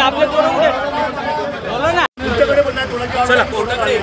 आपले बोलो ना चला कोर्टाकडे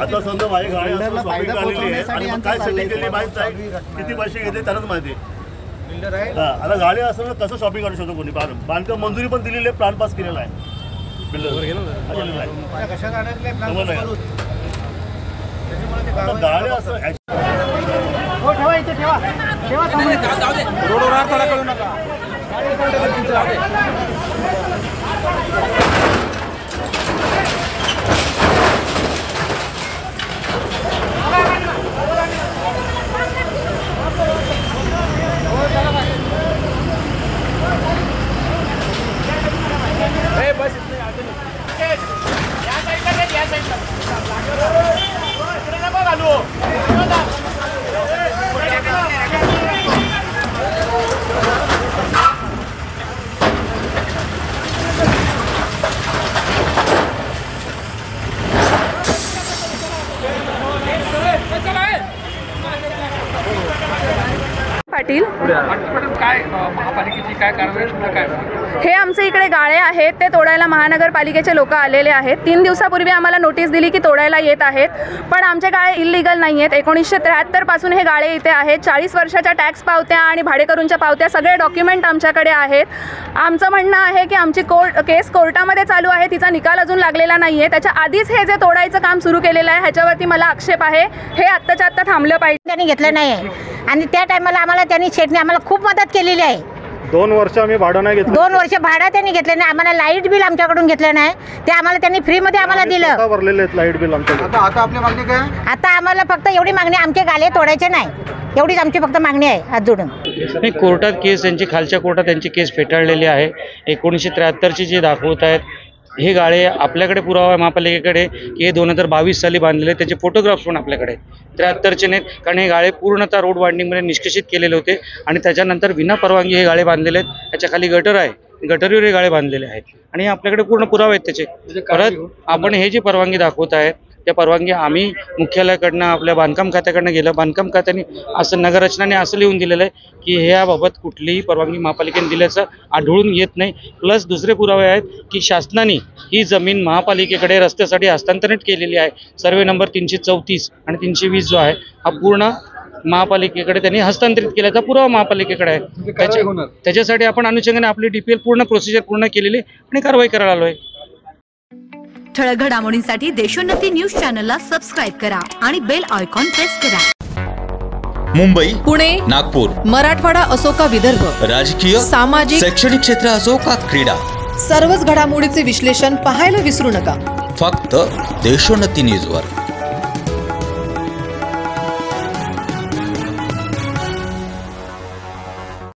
आता समजा माझी गाडी शॉपिंग आलेली आहे आणि मग काय सेटिंग केली माहित नाही, किती पैसे घेतले त्यांनाच माहिती. आता गाडी असताना कसं शॉपिंग करू शकतो कोणी? बांधकाम मंजुरी पण दिलेली आहे, प्लॅन पास केलेला आहे गाडी असं पाटील काय महापालिकेची काय कारवाई काय? हे आमचे इकडे गाळे आहेत ते तोडायला महानगरपालिकेचे लोक आलेले आहेत. 3 दिवसापूर्वी आम्हाला नोटीस दिली की तोडायला येत आहेत, पण आमचे गाळे इल्लीगल नाही आहेत. 1973 पासून हे गाळे इथे आहेत. 40 वर्षाच्या टॅक्स पावत्या आणि भाडेकरूंच्या पावत्या सगळे डॉक्युमेंट आमच्याकडे आहेत. आमचं म्हणणं आहे की आमची केस कोर्टामध्ये चालू आहे, तिचा निकाल अजून लागलेला नाही आहे. त्याच्या आधीच हे जे तोडायचं काम सुरू केलेलं आहे ह्याच्यावरती मला आक्षेप आहे. हे आत्ताच्या आत्ता थांबलं पाहिजे. त्यांनी घेतलं नाही आणि त्या टायमाला आम्हाला त्यांनी शेटने आम्हाला खूप मदत केलेली आहे. 2 वर्ष आम्ही भाडं नाही घेतलं. 2 वर्ष भाडं त्यांनी घेतलं नाही. आम्हाला लाईट बिल आमच्याकडून घेतलं नाही, ते आम्हाला त्यांनी फ्रीमध्ये आम्हाला दिलं. भरलेले आहेत लाईट बिल आमच्याकडे. आता आपली मागणी काय? आता आम्हाला फक्त एवढी मागणी, आमचे गाले तोडायचे नाही, एवढीच आमची फक्त मागणी आहे हात जोडून. नाही, कोर्टात केस त्यांची खालच्या कोर्टात त्यांची केस फेटाळलेली आहे. 1973ची जे दाखवत आहेत हे गाळे आपल्याकडे पुरावा आहे महापालिकेकडे की हे 2022 साली बांधलेले, त्याचे फोटोग्राफ्स पण आपल्याकडे. 73चे नाहीत, कारण हे गाळे पूर्णतः रोड वायंडिंगमध्ये निष्कासित केलेले होते आणि त्याच्यानंतर विना परवानगी हे गाळे बांधलेले आहेत. त्याच्या खाली गटर आहे, गटरीवर हे गाळे बांधलेले आहेत आणि आपल्याकडे पूर्ण पुरावे आहेत त्याचे. परत आपण हे जी परवानगी दाखवत आहेत त्या परवानगी आम्ही मुख्यालयाकडनं आपल्या बांधकाम खात्याकडनं गेलं. बांधकाम खात्याने असं नगररचनाने असं लिहून दिलेलं आहे की ह्याबाबत कुठलीही परवानगी महापालिकेने दिल्याचं आढळून येत नाही. प्लस दुसरे पुरावे आहेत की शासनाने ही जमीन महापालिकेकडे रस्त्यासाठी हस्तांतरित केलेली आहे. सर्वे नंबर 334 आणि 320 जो आहे हा पूर्ण महापालिकेकडे त्यांनी हस्तांतरित केल्याचा पुरावा महापालिकेकडे आहे. त्याच्यासाठी आपण अनुषंगाने आपली DPL पूर्ण प्रोसिजर पूर्ण केलेली आणि कारवाई करायला आलो आहे. ठळक घडामोडींसाठी देशोन्नती न्यूज चॅनलला सबस्क्राईब करा आणि बेल आयकॉन प्रेस करा. मुंबई, पुणे, नागपूर, मराठवाडा असो का विदर्भ, राजकीय, सामाजिक, शैक्षणिक क्षेत्र असो का क्रीडा, सर्वच घडामोडीचे विश्लेषण पाहायला विसरू नका. फक्त देशोन्नती न्यूजवर.